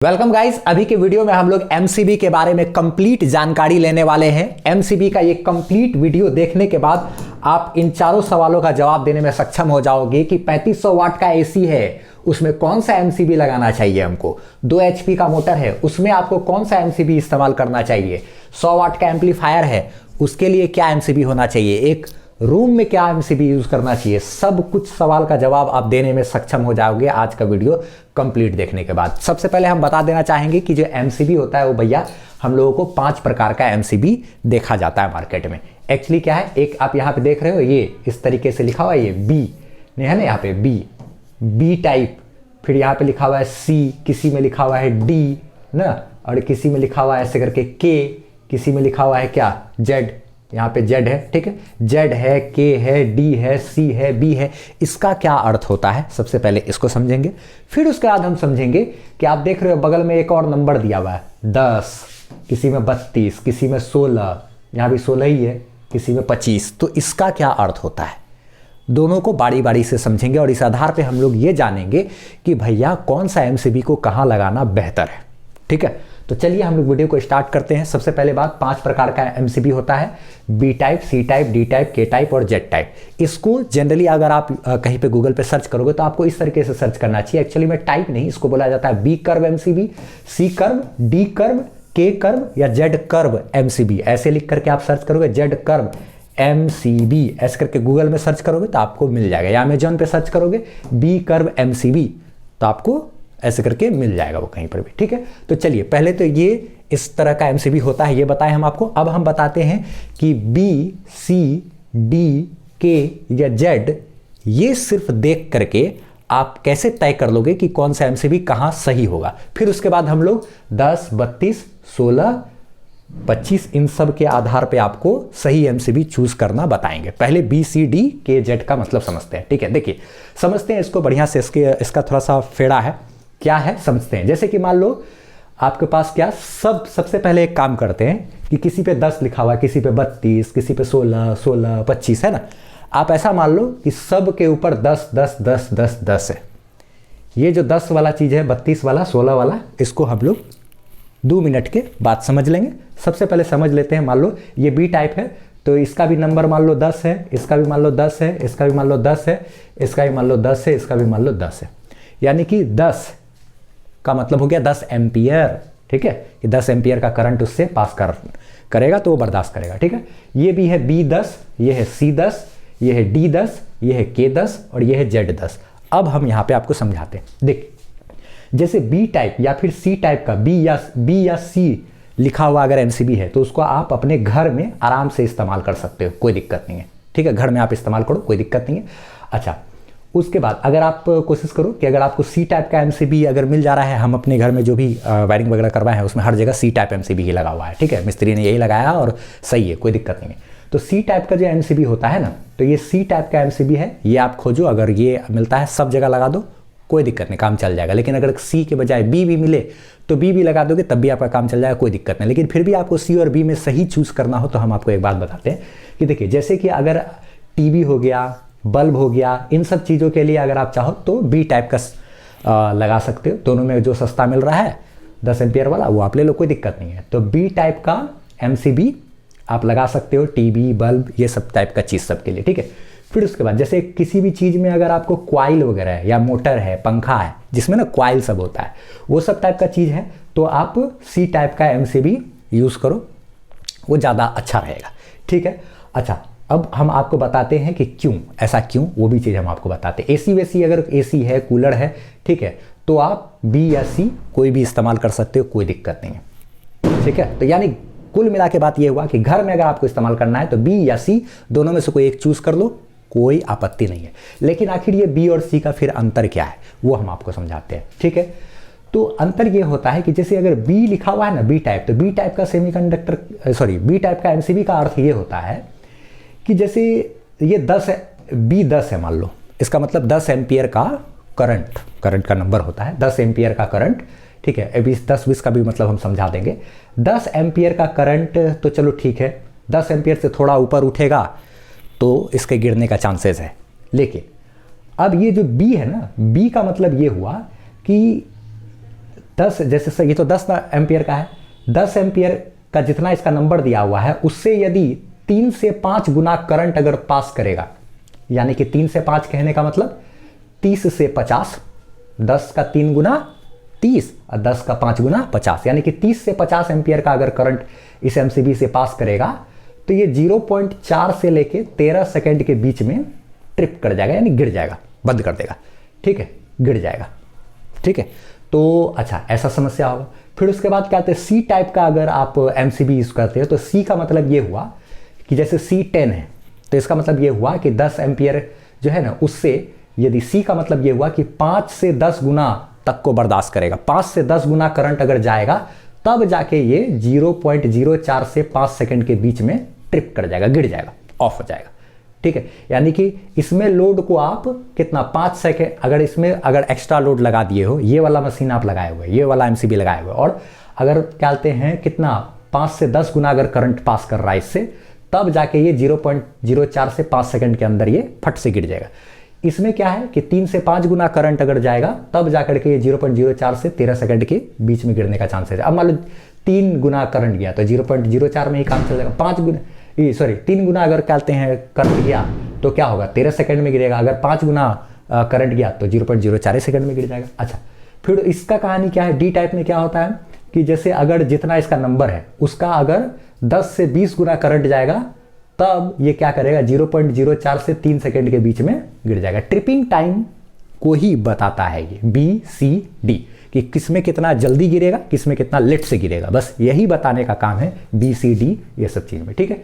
Welcome guys. अभी के video में हम लोग एमसीबी के बारे में कंप्लीट जानकारी लेने वाले हैं। एमसीबी का ये कंप्लीट वीडियो देखने के बाद आप इन चारों सवालों का जवाब देने में सक्षम हो जाओगे कि 3500 वाट का एसी है, उसमें कौन सा एमसीबी लगाना चाहिए हमको। 2 एचपी का मोटर है, उसमें आपको कौन सा एमसीबी इस्तेमाल करना चाहिए। 100 वाट का एम्पलीफायर है, उसके लिए क्या एमसीबी होना चाहिए। एक रूम में क्या एमसीबी यूज करना चाहिए। सब कुछ सवाल का जवाब आप देने में सक्षम हो जाओगे आज का वीडियो कंप्लीट देखने के बाद। सबसे पहले हम बता देना चाहेंगे कि जो एमसीबी होता है वो भैया हम लोगों को 5 प्रकार का एमसीबी देखा जाता है मार्केट में। एक्चुअली क्या है, एक आप यहाँ पे देख रहे हो, ये इस तरीके से लिखा हुआ है, ये बी नहीं है ना, यहाँ पे बी टाइप, फिर यहाँ पे लिखा हुआ है सी, किसी में लिखा हुआ है डी ना, और किसी में लिखा हुआ है ऐसे करके के, किसी में लिखा हुआ है क्या जेड, यहाँ पे जेड है, ठीक है, जेड है, के है, डी है, सी है, बी है। इसका क्या अर्थ होता है, सबसे पहले इसको समझेंगे, फिर उसके बाद हम समझेंगे कि आप देख रहे हो बगल में एक और नंबर दिया हुआ है 10, किसी में 32, किसी में 16, यहाँ भी 16 ही है, किसी में 25। तो इसका क्या अर्थ होता है, दोनों को बारी बारी से समझेंगे और इस आधार पे हम लोग ये जानेंगे कि भैया कौन सा एमसीबी को कहाँ लगाना बेहतर है। ठीक है, तो चलिए हम लोग वीडियो को स्टार्ट करते हैं। सबसे पहले बात, 5 प्रकार का एमसीबी होता है, B type, C type, D type, K type और जेड टाइप। इसको जनरली अगर आप कहीं पे गूगल पे सर्च करोगे तो आपको इस तरीके से सर्च करना चाहिए। एक्चुअली में टाइप नहीं, इसको बोला जाता है B curve MCB, C curve, D curve, K curve या जेड कर्व एमसीबी। ऐसे लिख करके आप सर्च करोगे जेड कर्व एमसीबी, ऐसे करके गूगल में सर्च करोगे तो आपको मिल जाएगा, या अमेजॉन पे सर्च करोगे बी कर्व एमसीबी तो आपको ऐसे करके मिल जाएगा वो कहीं पर भी। ठीक है, तो चलिए पहले तो ये इस तरह का एमसीबी होता है, ये बताएं हम आपको। अब हम बताते हैं कि बी, सी, डी, के या जेड, ये सिर्फ देख करके आप कैसे तय कर लोगे कि कौन सा एमसीबी कहाँ सही होगा। फिर उसके बाद हम लोग 10, 32, 16, 25 इन सब के आधार पे आपको सही एमसीबी चूज करना बताएंगे। पहले बी, सी, डी, के, जेड का मतलब समझते हैं। ठीक है, देखिए समझते हैं इसको बढ़िया से, इसका थोड़ा सा फेड़ा है, क्या है समझते हैं। जैसे कि मान लो आपके पास क्या, सबसे पहले एक काम करते हैं कि किसी पे 10 लिखा हुआ है, किसी पे 32, किसी पे 16, 16, 25 है ना। आप ऐसा मान लो कि सब के ऊपर 10, 10, 10, 10, 10 है। ये जो 10 वाला चीज़ है, 32 वाला, 16 वाला, इसको हम लोग 2 मिनट के बाद समझ लेंगे। सबसे पहले समझ लेते हैं, मान लो ये बी टाइप है तो इसका भी नंबर मान लो 10 है, इसका भी मान लो 10 है, इसका भी मान लो 10 है, इसका भी मान लो 10 है, इसका भी मान लो 10 है। यानी कि 10 का मतलब हो गया 10 एम्पियर। ठीक है, कि 10 एम्पियर का करंट उससे पास करेगा तो वो बर्दाश्त करेगा। ठीक है, ये भी है बी 10, ये है सी 10, ये है डी 10, ये है के 10 और ये है जेड 10। अब हम यहाँ पे आपको समझाते हैं। देखिए जैसे बी टाइप या फिर सी टाइप का बी या सी लिखा हुआ अगर एमसीबी है तो उसको आप अपने घर में आराम से इस्तेमाल कर सकते हो, कोई दिक्कत नहीं है। ठीक है, घर में आप इस्तेमाल करो, कोई दिक्कत नहीं है। अच्छा, उसके बाद अगर आप कोशिश करो कि अगर आपको सी टाइप का एमसीबी अगर मिल जा रहा है, हम अपने घर में जो भी वायरिंग वगैरह करवाए हैं उसमें हर जगह सी टाइप एमसीबी ही लगा हुआ है। ठीक है, मिस्त्री ने यही लगाया और सही है, कोई दिक्कत नहीं है। तो सी टाइप का जो एमसीबी होता है ना, तो ये सी टाइप का एमसीबी है, ये आप खोजो, अगर ये मिलता है सब जगह लगा दो, कोई दिक्कत नहीं, काम चल जाएगा। लेकिन अगर सी के बजाय बी भी मिले तो बी भी लगा दोगे तब भी आपका काम चल जाएगा, कोई दिक्कत नहीं। लेकिन फिर भी आपको सी और बी में सही चूज करना हो तो हम आपको एक बात बताते हैं कि देखिए जैसे कि अगर टीवी हो गया, बल्ब हो गया, इन सब चीज़ों के लिए अगर आप चाहो तो बी टाइप का लगा सकते हो। दोनों में जो सस्ता मिल रहा है 10 एम्पियर वाला वो आप ले लो, कोई दिक्कत नहीं है। तो बी टाइप का एमसीबी आप लगा सकते हो, टीवी, बल्ब, ये सब टाइप का चीज़ सब के लिए। ठीक है, फिर उसके बाद जैसे किसी भी चीज़ में अगर आपको क्वाइल वगैरह है या मोटर है, पंखा है जिसमें ना क्वाइल सब होता है, वो सब टाइप का चीज़ है तो आप सी टाइप का एमसीबी यूज़ करो, वो ज़्यादा अच्छा रहेगा। ठीक है, अच्छा अब हम आपको बताते हैं कि क्यों, ऐसा क्यों, वो भी चीज़ हम आपको बताते हैं। एसी वैसी अगर एसी है, कूलर है, ठीक है, तो आप बी या सी कोई भी इस्तेमाल कर सकते हो, कोई दिक्कत नहीं है। ठीक है, तो यानी कुल मिला के बात ये हुआ कि घर में अगर आपको इस्तेमाल करना है तो बी या सी दोनों में से कोई एक चूज कर लो, कोई आपत्ति नहीं है। लेकिन आखिर ये बी और सी का फिर अंतर क्या है वो हम आपको समझाते हैं। ठीक है, तो अंतर ये होता है कि जैसे अगर बी लिखा हुआ है ना, बी टाइप, तो बी टाइप का बी टाइप का एमसीबी का अर्थ ये होता है कि जैसे ये 10 है, बी 10 है मान लो, इसका मतलब 10 एम्पियर का करंट का नंबर होता है, 10 एम्पियर का करंट। ठीक है, अभी 10-20 का भी मतलब हम समझा देंगे। 10 एम्पियर का करंट तो चलो ठीक है, 10 एम्पियर से थोड़ा ऊपर उठेगा तो इसके गिरने का चांसेस है। लेकिन अब ये जो बी है ना, बी का मतलब ये हुआ कि 10 जैसे ये तो 10 एम्पियर का है, 10 एम्पियर का जितना इसका नंबर दिया हुआ है उससे यदि 3 से 5 गुना करंट अगर पास करेगा, यानी कि 3 से 5 कहने का मतलब 30 से 50, 10 का 3 गुना 30 और 10 का 5 गुना 50, यानी कि 30 से 50 एम्पियर का अगर करंट इस एमसीबी से पास करेगा तो ये 0.4 से लेके 13 सेकेंड के बीच में ट्रिप कर जाएगा, यानी गिर जाएगा, बंद कर देगा। ठीक है, गिर जाएगा। ठीक है, तो अच्छा ऐसा समस्या होगा। फिर उसके बाद क्या कहते हैं, सी टाइप का अगर आप एमसीबी यूज करते हो तो सी का मतलब ये हुआ कि जैसे C10 है तो इसका मतलब ये हुआ कि 10 एम्पियर जो है ना उससे, यदि सी का मतलब ये हुआ कि 5 से 10 गुना तक को बर्दाश्त करेगा, 5 से 10 गुना करंट अगर जाएगा तब जाके ये 0.04 से 5 सेकंड के बीच में ट्रिप कर जाएगा, गिर जाएगा, ऑफ हो जाएगा। ठीक है, यानी कि इसमें लोड को आप कितना 5 सेकंड अगर इसमें अगर एक्स्ट्रा लोड लगा दिए हो, ये वाला मशीन आप लगाए हुए, ये वाला एमसीबी लगाए हुए, और अगर क्या कहते हैं कितना 5 से 10 गुना अगर करंट पास कर रहा है इससे, तब जाके ये 0.04 से 5 सेकंड के अंदर ये फट से गिर जाएगा। इसमें क्या है कि 3 से 5 गुना करंट अगर जाएगा तब जाकर के ये 0.04 से 13 सेकंड के बीच में गिरने का चांस है। अब मान लो 3 गुना करंट गया तो 0.04 में ही काम चल जाएगा। 3 गुना अगर कहते हैं करंट गया तो क्या होगा, 13 सेकंड में गिरेगा। अगर 5 गुना करंट गया तो 0.04 सेकंड में गिर जाएगा। अच्छा, फिर इसका कहानी क्या है, डी टाइप में क्या होता है कि जैसे अगर जितना इसका नंबर है उसका अगर 10 से 20 गुना करंट जाएगा तब ये क्या करेगा, 0.04 से 3 सेकंड के बीच में गिर जाएगा। ट्रिपिंग टाइम को ही बताता है ये BCD, कि किसमें कितना जल्दी गिरेगा, किसमें कितना लेट से गिरेगा, बस यही बताने का काम है BCD ये सब चीज़ में। ठीक है,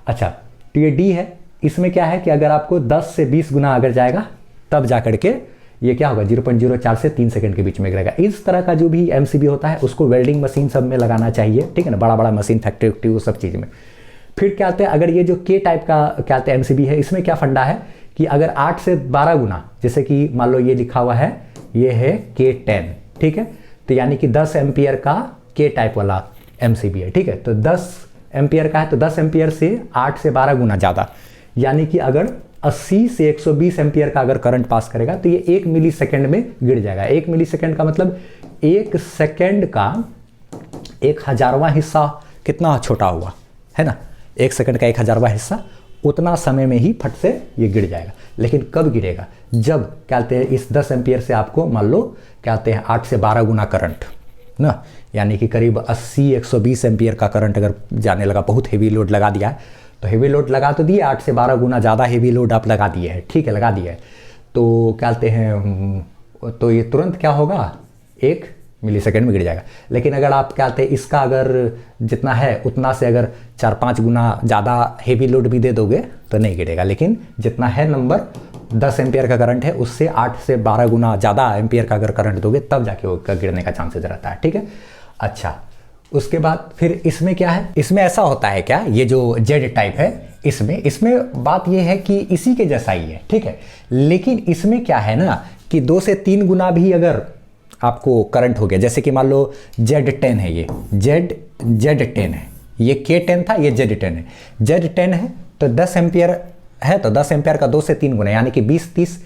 अच्छा तो ये D है, इसमें क्या है कि अगर आपको 10 से 20 गुना अगर जाएगा तब जाकर के ये क्या होगा, 0.04 से 3 सेकंड के बीच में गिरेगा। इस तरह का जो भी एमसीबी होता है उसको वेल्डिंग मशीन सब में लगाना चाहिए। ठीक है ना, बड़ा बड़ा मशीन फैक्ट्री वैक्ट्री वो सब चीज़ में। फिर क्या कहते हैं, अगर ये जो के टाइप का क्या कहते हैं एमसीबी है, इसमें क्या फंडा है कि अगर 8 से 12 गुना, जैसे कि मान लो ये लिखा हुआ है, ये है K10, ठीक है, तो यानी कि 10 एम्पियर का के टाइप वाला एमसीबी है। ठीक है, तो 10 एम्पियर का है तो 10 एम्पियर से 8 से 12 गुना ज़्यादा, यानी कि अगर 80 से 120 एम्पियर का अगर करंट पास करेगा तो ये 1 मिली सेकेंड में गिर जाएगा। 1 मिली सेकेंड का मतलब 1 सेकेंड का 1,000वां हिस्सा कितना छोटा हुआ है ना, 1 सेकेंड का 1,000वां हिस्सा, उतना समय में ही फट से ये गिर जाएगा। लेकिन कब गिरेगा, जब क्या कहते हैं इस 10 एम्पियर से आपको मान लो क्या कहते हैं 8 से 12 गुना करंट ना, यानी कि करीब 80-120 एम्पियर का करंट अगर जाने लगा, बहुत हेवी लोड लगा दिया है, तो हेवी लोड लगा तो दिए, 8 से 12 गुना ज़्यादा हेवी लोड आप लगा दिए हैं, ठीक है, लगा दिया है, तो क्या कहते हैं तो ये तुरंत क्या होगा, 1 मिली सेकेंड में गिर जाएगा। लेकिन अगर आप क्या कहते हैं इसका अगर जितना है उतना से अगर 4-5 गुना ज़्यादा हेवी लोड भी दे दोगे तो नहीं गिरेगा। लेकिन जितना है नंबर 10 एम्पियर का करंट है उससे 8 से 12 गुना ज़्यादा एम्पियर का अगर करंट दोगे तब जाके वो गिरने का चांसेस रहता है। ठीक है, अच्छा उसके बाद फिर इसमें क्या है, इसमें ऐसा होता है क्या, ये जो जेड टाइप है इसमें बात ये है कि इसी के जैसा ही है, ठीक है, लेकिन इसमें क्या है ना कि 2 से 3 गुना भी अगर आपको करंट हो गया, जैसे कि मान लो Z10 है, ये Z10 है, ये K10 था, ये Z10 है, Z10 है तो 10 एम्पियर है तो 10 एम्पियर का 2 से 3 गुना यानी कि 20-30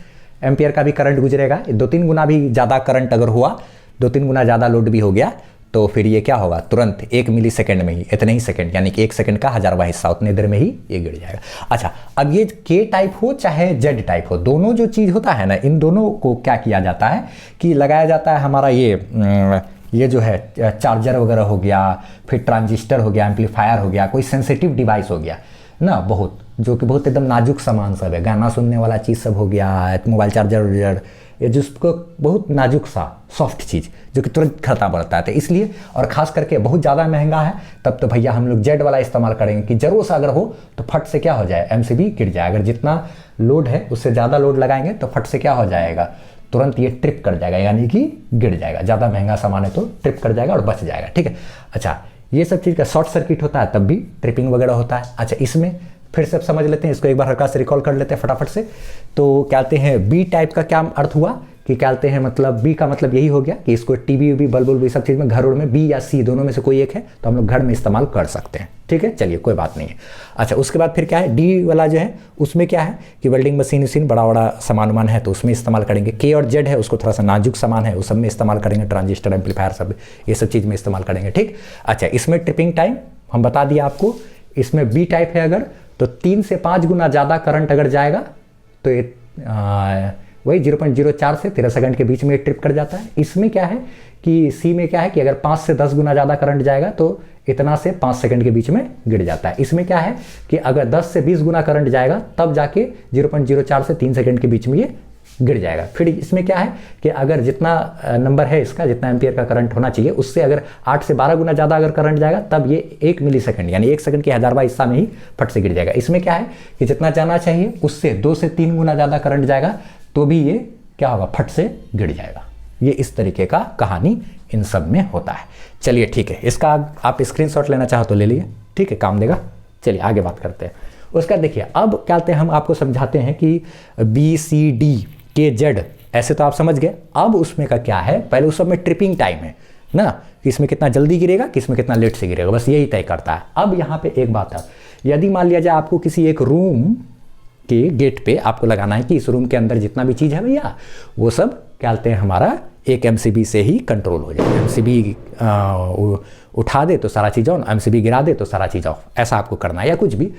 एम्पियर का भी करंट गुजरेगा। 2-3 गुना भी ज़्यादा करंट अगर हुआ, 2-3 गुना ज़्यादा लोड भी हो गया तो फिर ये क्या होगा, तुरंत 1 मिली सेकेंड में ही, इतने ही सेकंड यानी कि 1 सेकंड का 1000वां हिस्सा, उतने देर में ही ये गिर जाएगा। अच्छा, अब ये के टाइप हो चाहे जेड टाइप हो, दोनों जो चीज़ होता है ना, इन दोनों को क्या किया जाता है कि लगाया जाता है हमारा ये जो है चार्जर वगैरह हो गया, फिर ट्रांजिस्टर हो गया, एम्पलीफायर हो गया, कोई सेंसिटिव डिवाइस हो गया ना, बहुत जो कि बहुत एकदम नाजुक सामान सब है, गाना सुनने वाला चीज़ सब हो गया, मोबाइल चार्जर, ये जिसको बहुत नाजुक सा सॉफ्ट चीज़ जो कि तुरंत खतरा बढ़ता है, तो इसलिए और ख़ास करके बहुत ज़्यादा महंगा है तब तो भैया हम लोग जेड वाला इस्तेमाल करेंगे कि ज़रूर सा अगर हो तो फट से क्या हो जाए, एमसीबी गिर जाए। अगर जितना लोड है उससे ज़्यादा लोड लगाएंगे तो फट से क्या हो जाएगा, तुरंत ये ट्रिप कर जाएगा, यानी कि गिर जाएगा। ज़्यादा महंगा सामान है तो ट्रिप कर जाएगा और बच जाएगा। ठीक है, अच्छा ये सब चीज़ का शॉर्ट सर्किट होता है तब भी ट्रिपिंग वगैरह होता है। अच्छा इसमें फिर से अब समझ लेते हैं इसको, एक बार हल्का से रिकॉल कर लेते हैं फटाफट से। तो क्या कहते हैं बी टाइप का क्या अर्थ हुआ कि क्या कहते हैं मतलब बी का मतलब यही हो गया कि इसको टीवी वीवी बल्ब वल्ब ये सब चीज़ में घर में बी या सी दोनों में से कोई एक है तो हम लोग घर में इस्तेमाल कर सकते हैं। ठीक है, चलिए कोई बात नहीं है। अच्छा, उसके बाद फिर क्या है डी वाला जो है उसमें क्या है कि वेल्डिंग मशीन वशीन बड़ा बड़ा सामान वामान है तो उसमें इस्तेमाल करेंगे। के और जेड है उसको थोड़ा सा नाजुक सामान है उस सब में इस्तेमाल करेंगे, ट्रांजिस्टर एम्पलीफायर सब ये सब चीज़ में इस्तेमाल करेंगे। ठीक, अच्छा इसमें ट्रिपिंग टाइम हम बता दिया आपको। इसमें बी टाइप है अगर तो 3 से 5 गुना ज़्यादा करंट अगर जाएगा तो ये वही 0.04 से 13 सेकंड के बीच में ट्रिप कर जाता है। इसमें क्या है कि सी में क्या है कि अगर 5 से 10 गुना ज़्यादा करंट जाएगा तो इतना से 5 सेकंड के बीच में गिर जाता है। इसमें क्या है कि अगर 10 से 20 गुना करंट जाएगा तब जाके 0.04 से 3 सेकंड के बीच में ये गिर जाएगा। फिर इसमें क्या है कि अगर जितना नंबर है इसका जितना एम्पियर का करंट होना चाहिए उससे अगर 8 से 12 गुना ज़्यादा अगर करंट जाएगा तब ये 1 मिली सेकंड यानी 1 सेकंड के 1000वां हिस्सा में ही फट से गिर जाएगा। इसमें क्या है कि जितना जाना चाहिए उससे 2 से 3 गुना ज़्यादा करंट जाएगा तो भी ये क्या होगा फट से गिर जाएगा। ये इस तरीके का कहानी इन सब में होता है। चलिए ठीक है, इसका आप स्क्रीनशॉट लेना चाहो तो ले लिए, ठीक है काम देगा। चलिए आगे बात करते हैं। उसका देखिए अब क्या कहते हैं हम आपको समझाते हैं कि बी सी डी के जेड ऐसे तो आप समझ गए। अब उसमें का क्या है, पहले उस सब में ट्रिपिंग टाइम है ना कि इसमें कितना जल्दी गिरेगा कि इसमें कितना लेट से गिरेगा, बस यही तय करता है। अब यहाँ पे एक बात है, यदि मान लिया जाए आपको किसी एक रूम के गेट पे आपको लगाना है कि इस रूम के अंदर जितना भी चीज़ है भैया वो सब क्या कहते हैं हमारा एक एमसीबी से ही कंट्रोल हो जाए। एमसीबी उठा दे तो सारा चीज़ ऑन, एमसीबी गिरा दे तो सारा चीज़ ऑफ, ऐसा आपको करना है या कुछ भी।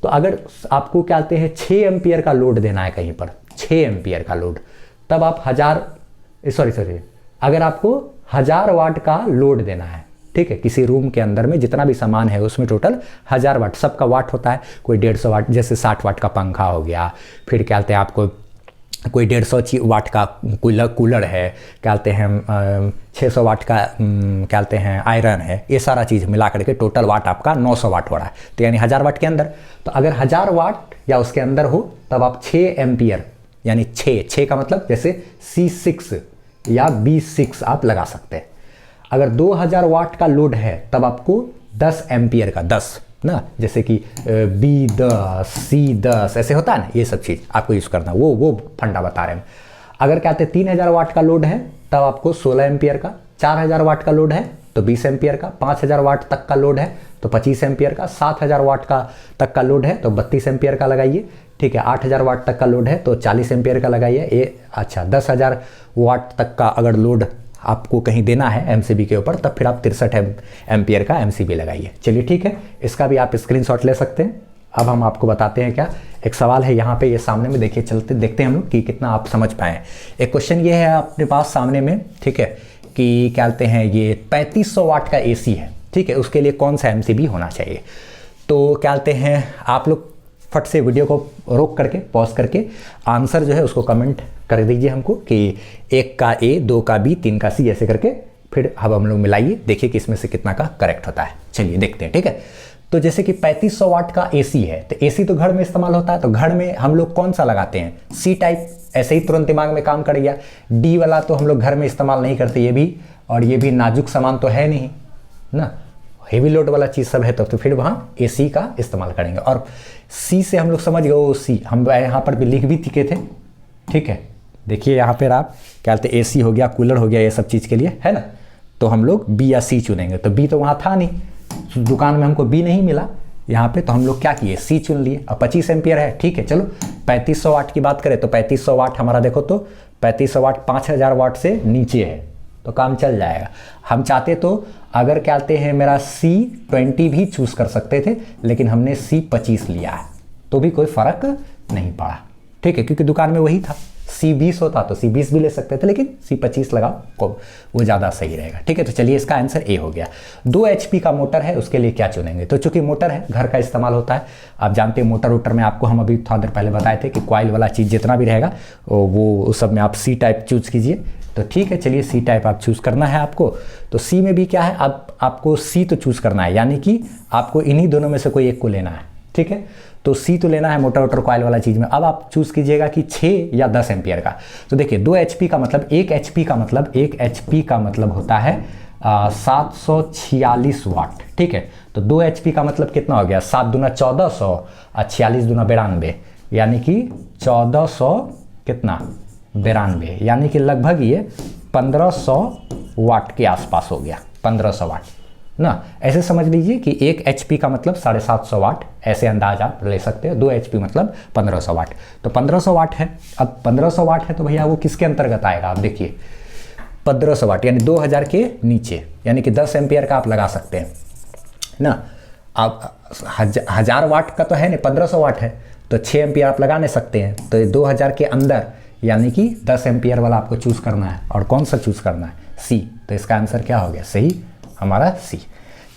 तो अगर आपको क्या कहते हैं 6 एम्पियर का लोड देना है कहीं पर, 6 एम्पियर का लोड, तब आप अगर आपको 1000 वाट का लोड देना है, ठीक है, किसी रूम के अंदर में जितना भी सामान है उसमें टोटल 1000 वाट, सबका वाट होता है, कोई 150 वाट जैसे 60 वाट का पंखा हो गया, फिर क्या कहते हैं आपको कोई 150 वाट का कूलर है, क्या कहते हैं 600 वाट का क्या कहते हैं आयरन है, ये सारा चीज़ मिला करके टोटल वाट आपका 900 वाट हो रहा है। तो यानी 1000 वाट के अंदर, तो अगर 1000 वाट या उसके अंदर हो तब आप 6 एम्पियर यानी 6 का मतलब जैसे C6 या B6 आप लगा सकते हैं। अगर 2000 वाट का लोड है तब आपको 10 एम्पियर का 10 ना, जैसे कि B10 C10 ऐसे होता है ना, ये सब चीज़ आपको यूज़ करना, वो फंडा बता रहे हैं। अगर कहते हैं 3000 वाट का लोड है तब आपको 16 एम्पियर का, 4000 वाट का लोड है तो 20 एम्पियर का, 5000 वाट तक का लोड है तो 25 एम्पियर का, 7000 वाट का तक का लोड है तो 32 एम्पियर का लगाइए, ठीक है। 8000 वाट तक का लोड है तो 40 एम्पियर का लगाइए। ये अच्छा 10000 वाट तक का अगर लोड आपको कहीं देना है एमसीबी के ऊपर तब फिर आप 63 एम्पियर का एमसीबी लगाइए। चलिए ठीक है, इसका भी आप स्क्रीनशॉट ले सकते हैं। अब हम आपको बताते हैं क्या, एक सवाल है यहाँ पे, ये सामने में देखिए, चलते देखते हैं हम लोग कि कितना आप समझ पाएँ। एक क्वेश्चन ये है अपने पास सामने में, ठीक है, कि क्या कहते हैं ये 3500 वाट का एसी है, ठीक है, उसके लिए कौन सा एमसीबी होना चाहिए। तो क्या कहते हैं आप लोग फट से वीडियो को रोक करके पॉज करके आंसर जो है उसको कमेंट कर दीजिए हमको कि 1 का ए, 2 का बी, 3 का सी, ऐसे करके फिर अब हम लोग मिलाइए, देखिए कि इसमें से कितना का करेक्ट होता है। चलिए देखते हैं, ठीक है। तो जैसे कि 3500 वाट का एसी है तो एसी तो घर में इस्तेमाल होता है, तो घर में हम लोग कौन सा लगाते हैं, सी टाइप, ऐसे ही तुरंत दिमाग में काम कर गया। डी वाला तो हम लोग घर में इस्तेमाल नहीं करते, ये भी, और ये भी नाजुक सामान तो है नहीं ना, हेवी लोड वाला चीज़ सब है तो फिर वहाँ एसी का इस्तेमाल करेंगे। और सी से हम लोग समझ गए, वो सी हम यहाँ पर भी लिख भी चुके थे, ठीक है। देखिए यहाँ पर आप क्या कहते हैं एसी हो गया, कूलर हो गया, ये सब चीज़ के लिए है ना, तो हम लोग बी या सी चुनेंगे। तो बी तो वहाँ था नहीं, दुकान में हमको बी नहीं मिला यहाँ पे, तो हम लोग क्या किए, सी चुन लिए। अब 25 एम्पियर है, ठीक है, चलो 3500 वाट की बात करें तो 3500 वाट हमारा देखो तो 3500 वाट 5000 वाट से नीचे है तो काम चल जाएगा। हम चाहते तो अगर क्या कहते हैं मेरा C20 भी चूज़ कर सकते थे, लेकिन हमने C25 लिया है तो भी कोई फ़र्क नहीं पड़ा, ठीक है, क्योंकि दुकान में वही था। C20 होता तो C20 भी ले सकते थे, लेकिन C25 लगाओ को वो ज़्यादा सही रहेगा, ठीक है। तो चलिए इसका आंसर ए हो गया। 2 HP का मोटर है, उसके लिए क्या चुनेंगे, तो चूंकि मोटर है घर का इस्तेमाल होता है, आप जानते हैं मोटर वोटर में आपको हम अभी थोड़ा देर पहले बताए थे कि कॉइल वाला चीज़ जितना भी रहेगा वो उस सब में आप C टाइप चूज़ कीजिए। तो ठीक है, चलिए C टाइप आप चूज़ करना है आपको। तो C में भी क्या है, अब आपको C तो चूज़ करना है, यानी कि आपको इन्हीं दोनों में से कोई एक को लेना है, ठीक है। तो C तो लेना है मोटर वोटर कॉइल वाला चीज़ में। अब आप चूज़ कीजिएगा कि 6 या 10 एम्पियर का। तो देखिए 2 HP का मतलब 1 HP का मतलब होता है 746 वाट। ठीक है, तो 2 HP का मतलब कितना हो गया, 7 दूना 1400 और 46 दूना 92, यानी कि 1400 कितना 92, यानी कि लगभग ये 1500 वाट के आसपास हो गया, 1500 वाट ना। ऐसे समझ लीजिए कि 1 HP का मतलब 750 वाट, ऐसे अंदाज आप ले सकते हो। 2 HP मतलब 1500 वाट, तो 1500 वाट है। अब 1500 वाट है तो भैया वो किसके अंतर्गत आएगा, आप देखिए 1500 वाट यानी 2000 के नीचे, यानी कि 10 एम्पियर का आप लगा सकते हैं ना। आप 1000 वाट का तो है नहीं, 1500 वाट है तो 6 एम्पियर आप लगा नहीं सकते हैं, तो 2000 के अंदर यानी कि 10 एम्पियर वाला आपको चूज़ करना है। और कौन सा चूज़ करना है, सी। तो इसका आंसर क्या हो गया, सही हमारा सी।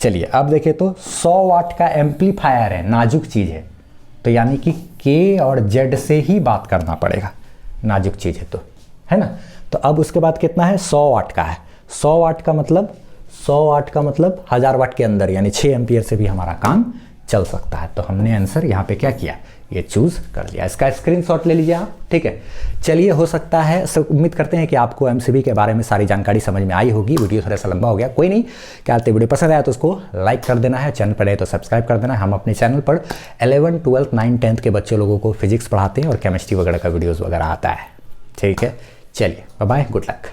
चलिए अब देखें तो 100 वाट का एम्पलीफायर है, नाजुक चीज़ है, तो यानी कि के और जेड से ही बात करना पड़ेगा, नाजुक चीज़ है तो, है ना। तो अब उसके बाद कितना है, 100 वाट का है। 100 वाट का मतलब 100 वाट का मतलब 1000 वाट के अंदर, यानी 6 एम्पियर से भी हमारा काम चल सकता है। तो हमने आंसर यहाँ पे क्या किया, ये चूज़ कर लिया। इसका स्क्रीनशॉट ले लीजिए आप, ठीक है। चलिए, हो सकता है, सब उम्मीद करते हैं कि आपको एमसीबी के बारे में सारी जानकारी समझ में आई होगी। वीडियो थोड़ा सा लंबा हो गया, कोई नहीं, क्या कहते, वीडियो पसंद आया तो उसको लाइक कर देना है, चैनल पर आए तो सब्सक्राइब कर देना है। हम अपने चैनल पर 11, 12, 9, 10 के बच्चे लोगों को फिजिक्स पढ़ाते हैं और केमिस्ट्री वगैरह का वीडियोज़ वगैरह आता है, ठीक है। चलिए, बाय बाय, गुड लक।